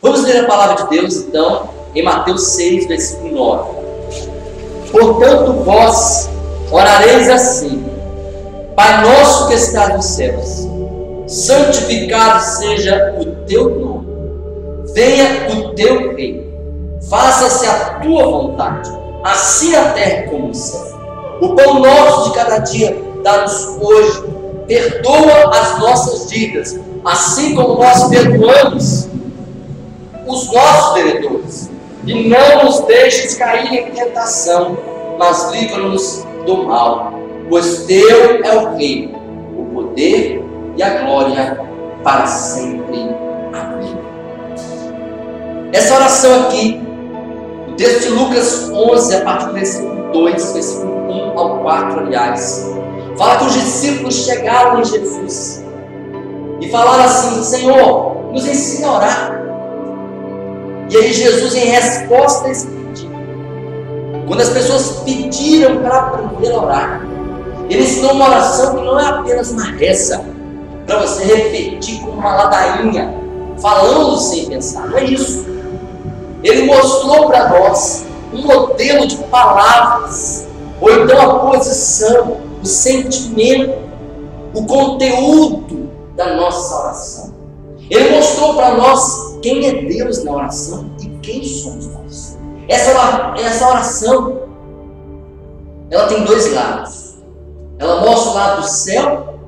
Vamos ler a palavra de Deus, então, em Mateus 6, versículo 9. Portanto, vós orareis assim: Pai nosso que estás nos céus, santificado seja o teu nome. Venha o teu reino. Faça-se a tua vontade, assim na terra como no céu. O pão nosso de cada dia dá-nos hoje. Perdoa as nossas dívidas, assim como nós perdoamos os nossos devedores. E não nos deixes cair em tentação, mas livra-nos do mal. Pois teu é o reino, o poder e a glória para sempre. Amém. Essa oração aqui, o texto de Lucas 11, a partir do versículo 2, versículo 1 ao 4, aliás, fala que os discípulos chegaram em Jesus e falaram assim: Senhor, nos ensina a orar. E aí Jesus, em resposta a esse pedido, quando as pessoas pediram para aprender a orar, Ele ensinou uma oração que não é apenas uma reza, para você repetir como uma ladainha, falando sem pensar. Não é isso. Ele mostrou para nós um modelo de palavras, ou então a posição, o sentimento, o conteúdo da nossa oração. Ele mostrou para nós quem é Deus na oração e quem somos nós. Essa oração, ela tem dois lados. Ela mostra o lado do céu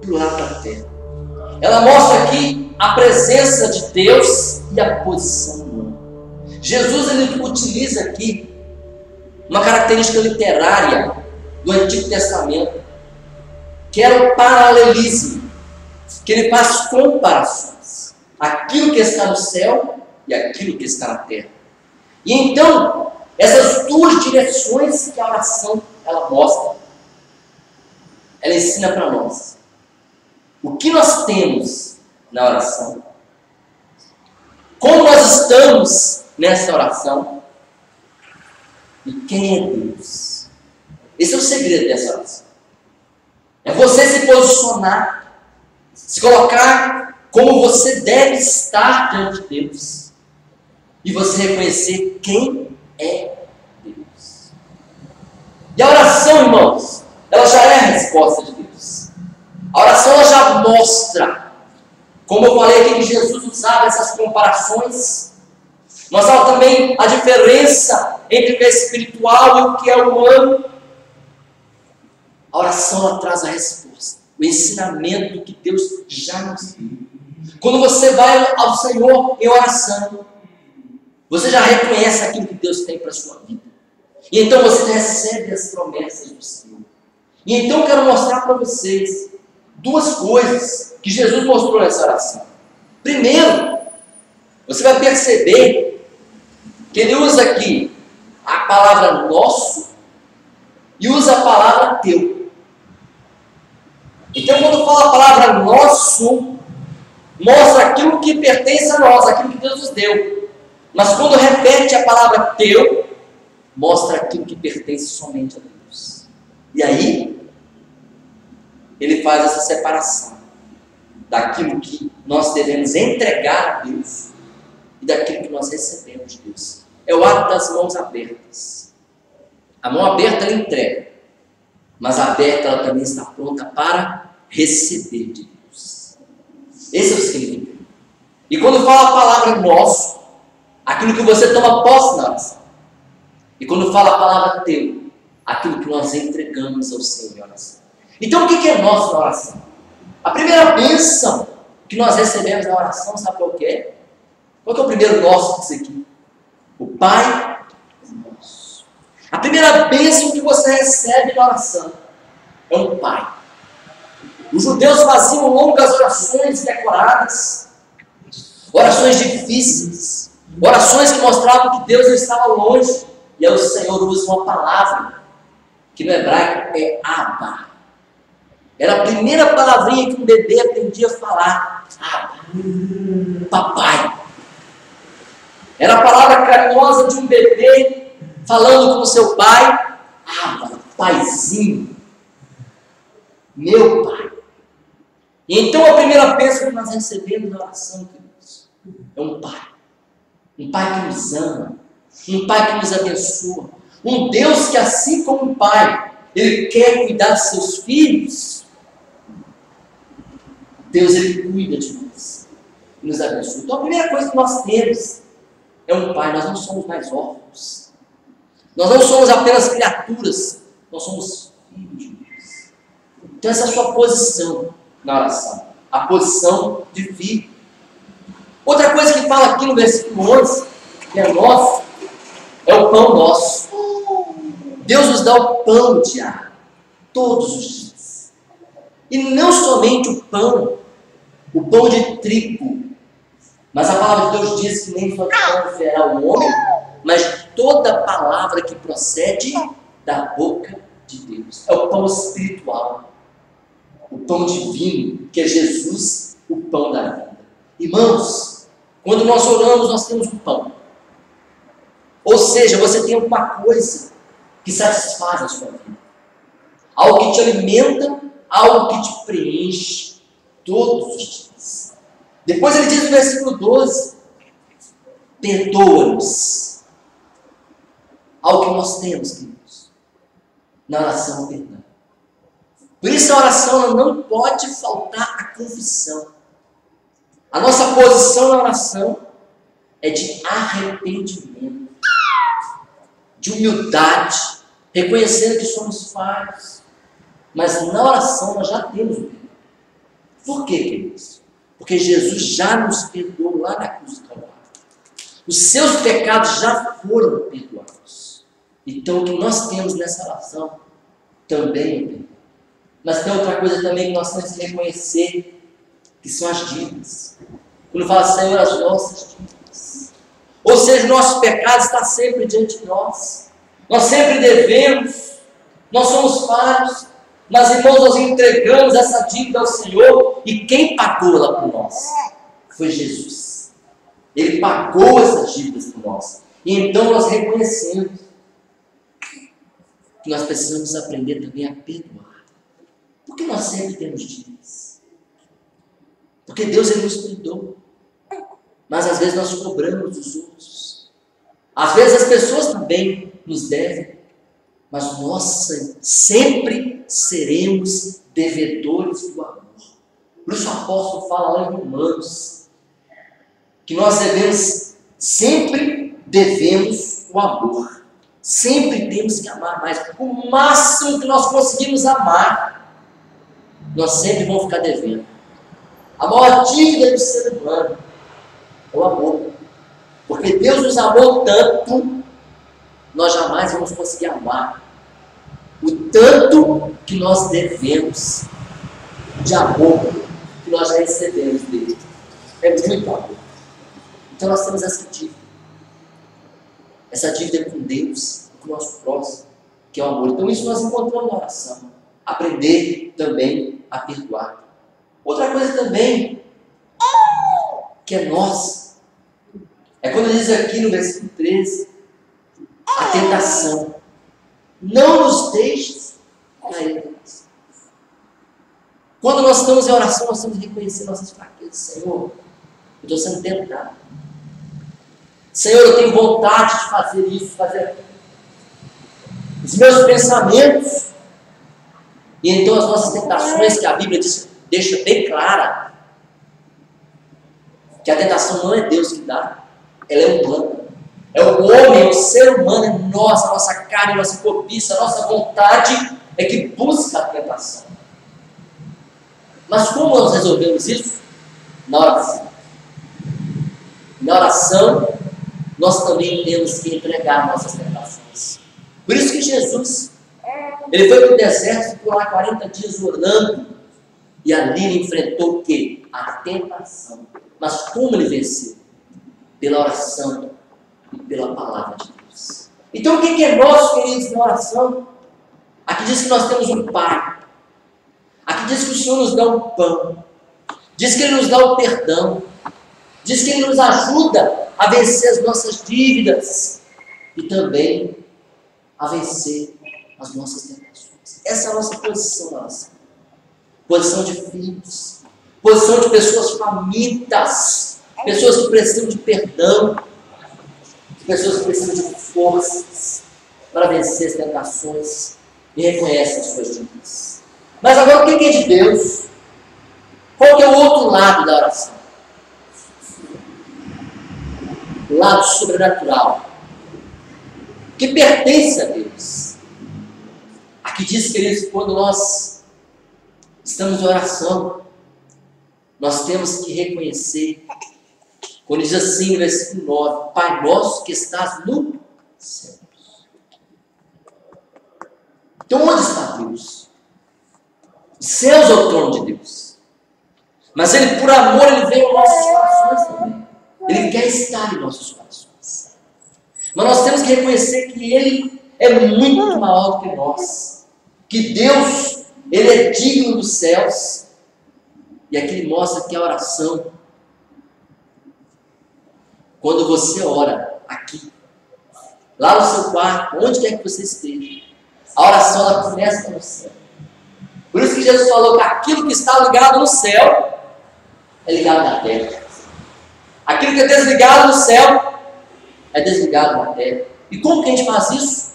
e o lado da terra. Ela mostra aqui a presença de Deus e a posição humana. Jesus, ele utiliza aqui uma característica literária do Antigo Testamento, que era o paralelismo, que ele faz comparações, aquilo que está no céu e aquilo que está na terra. E então, essas duas direções que a oração ela mostra, ela ensina para nós o que nós temos na oração, como nós estamos nessa oração e quem é Deus. Esse é o segredo dessa oração. É você se posicionar, se colocar como você deve estar diante de Deus e você reconhecer quem é Deus. E a oração, irmãos, ela já é a resposta de Deus. A oração ela já mostra, como eu falei aqui que Jesus usava essas comparações, mostrava também a diferença entre o que é espiritual e o que é humano. A oração ela traz a resposta, o ensinamento que Deus já nos deu. Quando você vai ao Senhor em oração, você já reconhece aquilo que Deus tem para a sua vida. E então você recebe as promessas do Senhor. E então eu quero mostrar para vocês duas coisas que Jesus mostrou nessa oração. Primeiro, você vai perceber que ele usa aqui a palavra nosso e usa a palavra teu. Então, quando fala a palavra nosso, mostra aquilo que pertence a nós, aquilo que Deus nos deu. Mas quando repete a palavra teu, mostra aquilo que pertence somente a Deus. E aí, ele faz essa separação daquilo que nós devemos entregar a Deus e daquilo que nós recebemos de Deus. É o ato das mãos abertas. A mão aberta ela entrega, mas a aberta ela também está pronta para receber de Deus. Esse é o significado. E quando fala a palavra nosso, aquilo que você toma posse na oração. E quando fala a palavra teu, aquilo que nós entregamos ao Senhor em oração. Então o que é nosso na oração? A primeira bênção que nós recebemos na oração, sabe qual que é? Qual que é o primeiro nosso disso aqui? O Pai nosso. A primeira bênção que você recebe na oração é um Pai. Os judeus faziam longas orações decoradas, orações difíceis, orações que mostravam que Deus não estava longe. E aí o Senhor usa uma palavra que no hebraico é Abba. Era a primeira palavrinha que um bebê aprendia a falar. Abba, papai. Era a palavra carinhosa de um bebê falando com o seu pai. Abba, paizinho, meu pai. E então a primeira bênção que nós recebemos na oração, queridos, é um pai. um Pai que nos ama, um Pai que nos abençoa, um Deus que, assim como um Pai, Ele quer cuidar dos seus filhos. Deus, Ele cuida de nós e nos abençoa. Então a primeira coisa que nós temos é um Pai. Nós não somos mais órfãos. Nós não somos apenas criaturas, nós somos filhos de Deus. Então essa é a sua posição na oração, a posição de filho. Outra coisa que fala aqui no versículo 11, que é nosso, é o pão nosso. Deus nos dá o pão diário, todos os dias. E não somente o pão de trigo, mas a palavra de Deus diz que nem só de pão viverá o homem, mas toda palavra que procede da boca de Deus. É o pão espiritual, o pão divino, que é Jesus, o pão da vida. Irmãos, quando nós oramos, nós temos um pão. Ou seja, você tem alguma coisa que satisfaz a sua vida. Algo que te alimenta, algo que te preenche todos os dias. Depois ele diz no versículo 12, perdoa-nos. Algo que nós temos, queridos, na oração, perdão. Por isso a oração não pode faltar a confissão. A nossa posição na oração é de arrependimento, de humildade, reconhecendo que somos falhos. Mas na oração nós já temos o perdão. Por quê, queridos? Porque Jesus já nos perdoou lá na cruz do Calvário. Os seus pecados já foram perdoados. Então o que nós temos nessa oração também é perdão. Mas tem outra coisa também que nós temos que reconhecer, que são as dívidas. Quando fala, Senhor, as nossas dívidas. Ou seja, o nosso pecado está sempre diante de nós. Nós sempre devemos, nós somos falhos, mas, irmãos, nós entregamos essa dívida ao Senhor, e quem pagou ela por nós? Foi Jesus. Ele pagou essas dívidas por nós. E então nós reconhecemos que nós precisamos aprender também a perdoar. Porque nós sempre temos dívidas. Porque Deus, Ele nos perdoa. Mas às vezes nós cobramos dos outros. Às vezes as pessoas também nos devem. Mas nós sempre seremos devedores do amor. Por isso o apóstolo fala lá em Romanos, que nós sempre devemos o amor. Sempre temos que amar mais. O máximo que nós conseguimos amar, nós sempre vamos ficar devendo. A maior dívida do ser humano é o amor. Porque Deus nos amou tanto, nós jamais vamos conseguir amar o tanto que nós devemos de amor que nós já recebemos dele. É muito amor. Então nós temos essa dívida. Essa dívida é com Deus, com o nosso próximo, que é o amor. Então isso nós encontramos na oração. Aprender também a perdoar. Outra coisa também, que é nossa, é quando diz aqui no versículo 13, a tentação. Não nos deixes cair na tentação. Quando nós estamos em oração, nós temos que reconhecer nossas fraquezas. Senhor, eu estou sendo tentado. Senhor, eu tenho vontade de fazer isso, fazer aquilo. Os meus pensamentos. E então as nossas tentações, que a Bíblia deixa bem clara, que a tentação não é Deus que dá, ela é humana. É o homem, é o ser humano, é nós, a nossa carne, a nossa cobiça, a nossa vontade é que busca a tentação. Mas como nós resolvemos isso? Na oração. Na oração, nós também temos que entregar nossas tentações. Por isso que Jesus, ele foi para o deserto, ficou lá 40 dias orando, e ali ele enfrentou o quê? A tentação. Mas como ele venceu? Pela oração e pela palavra de Deus. Então o que é nosso, queridos, na oração? Aqui diz que nós temos um Pai. Aqui diz que o Senhor nos dá um pão. Diz que Ele nos dá o perdão. Diz que Ele nos ajuda a vencer as nossas dívidas e também a vencer as nossas tentações. Essa é a nossa posição na oração. Posição de filhos. Posição de pessoas famintas. Pessoas que precisam de perdão. pessoas que precisam de forças para vencer as tentações e reconhecem as suas dívidas. Mas agora o que é de Deus? Qual que é o outro lado da oração? O lado sobrenatural, que pertence a Deus. Aqui diz, queridos, quando nós estamos em oração, nós temos que reconhecer, quando diz assim no versículo 9, Pai nosso que estás no céu. Então onde está Deus? Os céus é o trono de Deus. Mas Ele, por amor, Ele veio aos nossos corações também. Ele quer estar em nossos corações. Mas nós temos que reconhecer que Ele é muito maior do que nós. Que Deus, Ele é digno dos céus. E aqui Ele mostra que a oração, quando você ora aqui, lá no seu quarto, onde quer que você esteja, a oração ela começa no céu. Por isso que Jesus falou que aquilo que está ligado no céu é ligado na terra. Aquilo que é desligado no céu é desligado na terra. E como que a gente faz isso?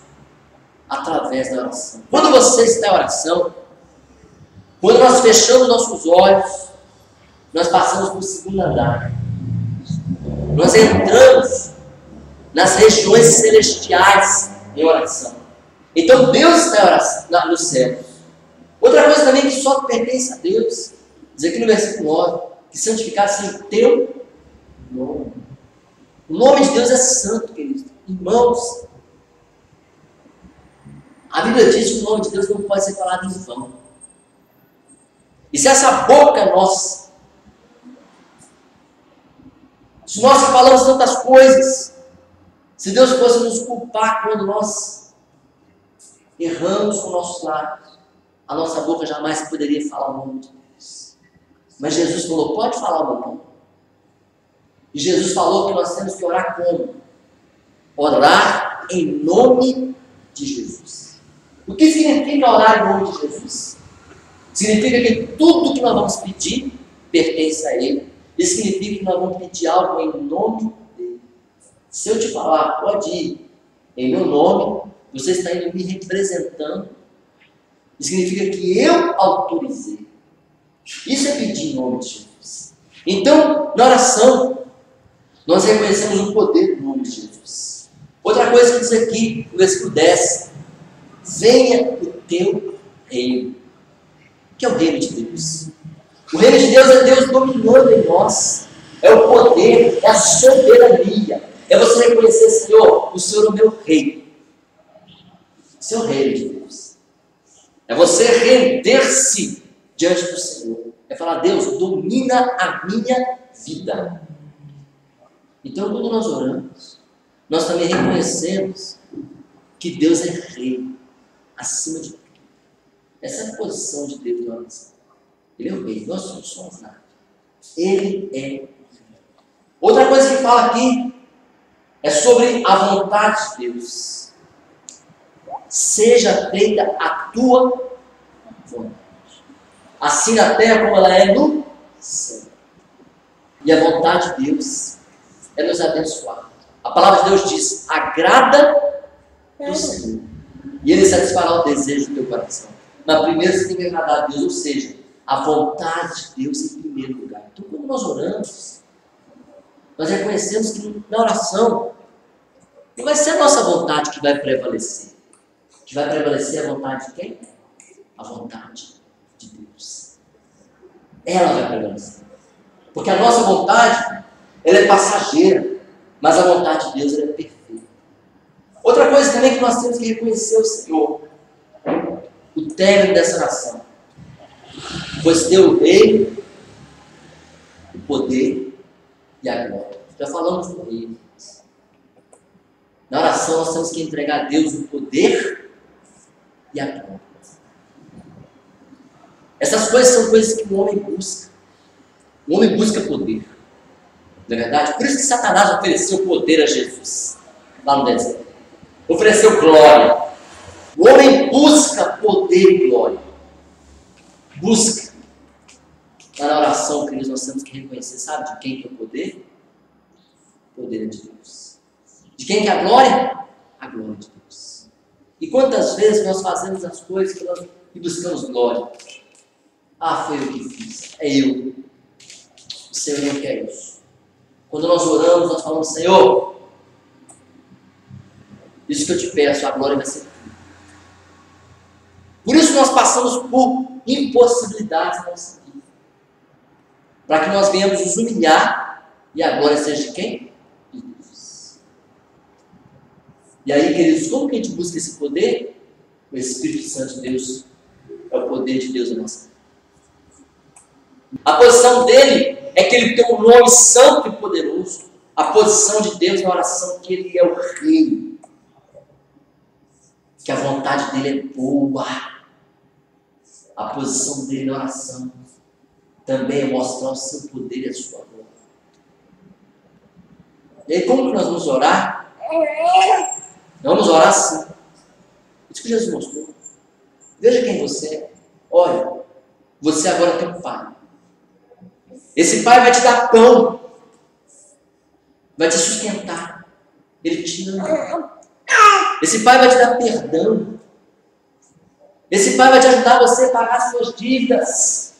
Através da oração. Quando você está em oração, quando nós fechamos nossos olhos, nós passamos para o segundo andar. Nós entramos nas regiões celestiais em oração. Então Deus está em oração, no céu. Outra coisa também que só pertence a Deus, diz aqui no versículo 9, que santificado seja o teu nome. O nome de Deus é santo, queridos. Irmãos, a Bíblia diz que o nome de Deus não pode ser falado em vão. E se essa boca nossa, se nós falamos tantas coisas, se Deus fosse nos culpar quando nós erramos com nossos lábios, a nossa boca jamais poderia falar o nome de Deus. Mas Jesus falou, pode falar o meu nome. E Jesus falou que nós temos que orar como? Orar em nome de Jesus. O que significa orar em nome de Jesus? Significa que tudo que nós vamos pedir pertence a Ele. Isso significa que nós vamos pedir algo em nome dEle. Se eu te falar, pode ir em meu nome, você está indo me representando. Isso significa que eu autorizei. Isso é pedir em nome de Jesus. Então, na oração, nós reconhecemos o poder do nome de Jesus. Outra coisa que diz aqui, no versículo 10, venha o teu reino. O que é o reino de Deus? O reino de Deus é Deus dominando em nós. É o poder, é a soberania. É você reconhecer, Senhor, o Senhor é o meu rei. O Senhor é o reino de Deus. É você render-se diante do Senhor. É falar, Deus, domina a minha vida. Então, quando nós oramos, nós também reconhecemos que Deus é rei, acima de tudo. Essa é a posição de Deus na oração. Ele é o rei, nós não somos nada. Ele é o rei. Outra coisa que fala aqui é sobre a vontade de Deus. Seja feita a tua vontade. Assim na terra como ela é no céu. E a vontade de Deus é nos abençoar. A palavra de Deus diz, agrada do Senhor. E Ele satisfará o desejo do teu coração. Mas primeiro você tem que agradar a Deus, ou seja, a vontade de Deus em primeiro lugar. Então quando nós oramos, nós reconhecemos que na oração não vai ser a nossa vontade que vai prevalecer. Que vai prevalecer a vontade de quem? A vontade de Deus. Ela vai prevalecer. Porque a nossa vontade, ela é passageira, mas a vontade de Deus ela é perfeita. Outra coisa também que nós temos que reconhecer o Senhor, o término dessa oração. Pois teu reino, o poder e a glória. Já falamos do reino. Na oração nós temos que entregar a Deus o poder e a glória. Essas coisas são coisas que o homem busca. O homem busca poder. Não é verdade? Por isso que Satanás ofereceu poder a Jesus, lá no deserto. Ofereceu glória. O homem busca poder e glória. Busca. Mas na oração, queridos, nós temos que reconhecer, sabe de quem tem o poder? O poder é de Deus. De quem que é a glória? A glória de Deus. E quantas vezes nós fazemos as coisas e buscamos glória? Ah, foi eu que fiz. É eu. O Senhor não quer isso. Quando nós oramos, nós falamos, Senhor, isso que eu te peço, a glória vai ser tua. Por isso nós passamos por impossibilidades na nossa vida. Para que nós venhamos nos humilhar e a glória seja de quem? De Deus. E aí, queridos, como que a gente busca esse poder? O Espírito Santo de Deus é o poder de Deus na nossa vida. A posição dele é que ele tem um nome santo e poderoso. A posição de Deus na oração, que ele é o rei. Que a vontade dele é boa. A posição dele na oração também é mostrar o seu poder e a sua glória. E aí, como que nós vamos orar? Nós vamos orar assim. Isso que Jesus mostrou. Veja quem você é. Olha, você agora tem um pai. Esse pai vai te dar pão. Vai te sustentar. Ele te ama. Esse pai vai te dar perdão. Esse pai vai te ajudar você a pagar suas dívidas.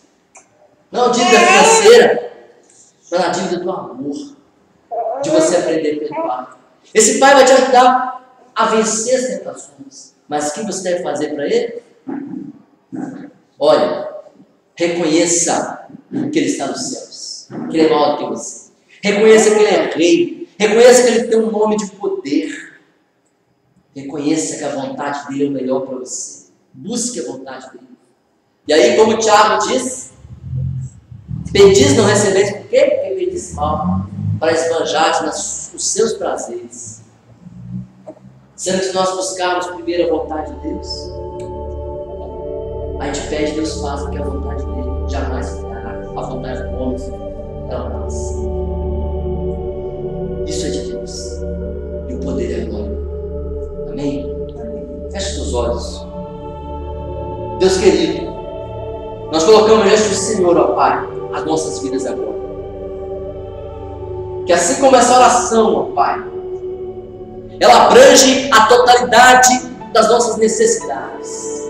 Não dívida financeira, mas a dívida do amor. De você aprender a perdoar. Esse pai vai te ajudar a vencer as tentações. Mas o que você deve fazer para ele? Olha, reconheça que ele está nos céus. Que ele é maior do que você. Reconheça que ele é rei. Reconheça que ele tem um nome de poder. Reconheça que a vontade dele é o melhor para você. Busque a vontade dele. E aí, como o Tiago diz, pedis não recebeis, por quê? Porque pedis mal, para esbanjar nos seus prazeres. Sendo que se nós buscarmos primeiro a vontade de Deus, a gente pede, Deus faça, porque a vontade dele jamais ficará. A vontade do homem, ela passa. Isso é de Deus. E o poder é glória. Amém? Feche seus olhos. Deus querido, nós colocamos diante do Senhor, ó Pai, as nossas vidas agora. Que assim como essa oração, ó Pai, ela abrange a totalidade das nossas necessidades.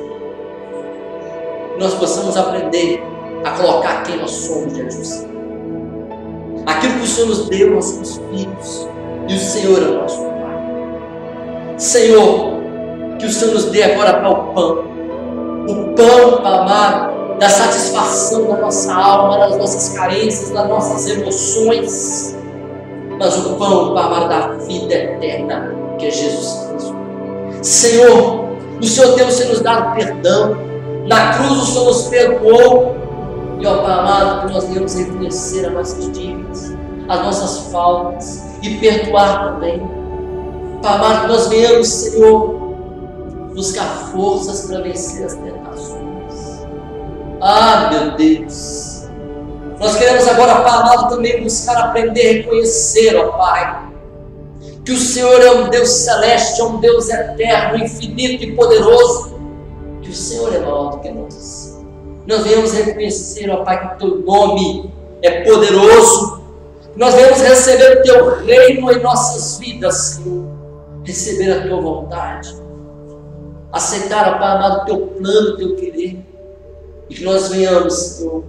Nós possamos aprender a colocar quem nós somos diante do Senhor. Aquilo que o Senhor nos deu, nós somos filhos. E o Senhor é o nosso Pai. Senhor, que o Senhor nos dê agora para o pão. O pão, Pai amado, da satisfação da nossa alma, das nossas carências, das nossas emoções. Mas o pão, Pai amado, da vida eterna, que é Jesus Cristo. Senhor, o Senhor tem nos dado perdão. Na cruz o Senhor nos perdoou. E ó Pai amado, que nós devemos reconhecer as nossas dívidas, as nossas faltas e perdoar também. Pai amado, que nós venhamos, Senhor, buscar forças para vencer as tentações. Ah, meu Deus! Nós queremos agora, Pai amado, também buscar aprender a reconhecer, ó Pai, que o Senhor é um Deus celeste, é um Deus eterno, infinito e poderoso, que o Senhor é maior do que nós. Nós venhamos reconhecer, ó Pai, que o Teu nome é poderoso. Nós venhamos receber o Teu reino em nossas vidas, Senhor. Receber a Tua vontade. Aceitar, ó Pai amado, o Teu plano, o Teu querer. E que nós venhamos, Senhor,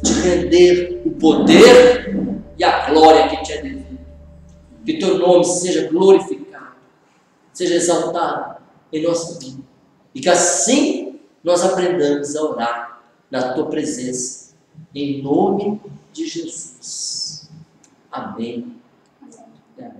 te render o poder e a glória que te é devido. Que Teu nome seja glorificado, seja exaltado em nossa vida. E que assim nós aprendamos a orar na Tua presença, em nome de Jesus. Amém. Amém.